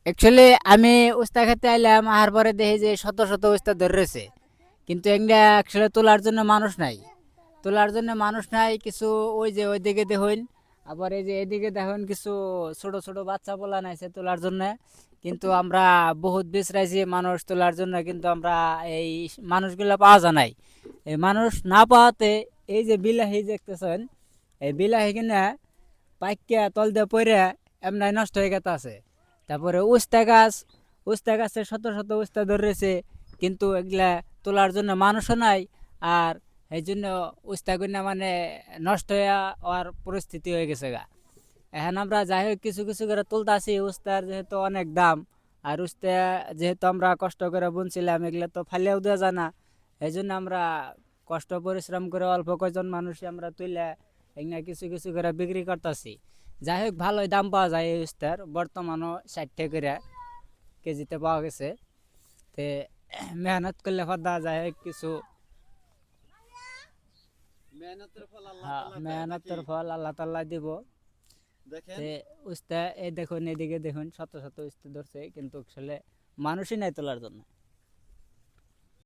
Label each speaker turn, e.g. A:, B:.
A: Actually আমি উস্তা খেতে আইলাম, আহার পরে দেখি যে শত শত উস্তা ধরে রয়েছে, কিন্তু এগুলা অ্যাকচুয়ালি তোলার জন্য মানুষ নাই। তোলার জন্য মানুষ নাই কিছু। ওই যে ওইদিকে দেখুন, আবার এই যে এদিকে দেখুন কিছু ছোট ছোট বাচ্চা পোলা নাইছে তোলার জন্য। কিন্তু আমরা বহুত বিশ্রাইছি মানুষ তোলার জন্য, কিন্তু আমরা এই মানুষগুলো পাওয়া যায় নাই। এই মানুষ না পাওয়াতে এই যে বিলাহি দেখতেছেন, এই বিলাহি কিনা পাইকা তল দিয়ে পড়ে এমনি নষ্ট হয়ে গেছে আছে। তারপরে উস্তা গাছে শত শত উস্তা ধরেছে, কিন্তু এগুলা তোলার জন্য মানুষও নাই। আর এই জন্য উস্তা গুনা মানে নষ্ট হয়ে হওয়ার পরিস্থিতি হয়ে গেছে গা। এখন আমরা যাই হোক কিছু কিছু করে তুলতাছি, উস্তার যেহেতু অনেক দাম। আর উস্তা যেহেতু আমরা কষ্ট করে বুনছিলাম, এগুলা তো ফালিয়াও দেওয়া যায় না। এই জন্য আমরা কষ্ট পরিশ্রম করে অল্প কয়জন মানুষ আমরা তুলে এগুলা কিছু কিছু করে বিক্রি করতেছি। যাই হোক ভালোই দাম পাওয়া যায় এই উস্তার, বর্তমানও 60 টাকা করে কেজিতে পাওয়া গেছে। তে মেহনত করলে ফায়দা, যায় হোক কিছু।
B: মেহনতের ফল আল্লাহ
A: হ্যাঁ,
B: তাআলা দেয় নাকি?
A: মেহনতের ফল আল্লাহ তাআলা দিব।
B: দেখেন,
A: তে উস্তা এই দেখুন, এদিকে দেখুন, শত শত উস্তা ধরছে, কিন্তু আসলে মানুষই নাই তোলার জন্য।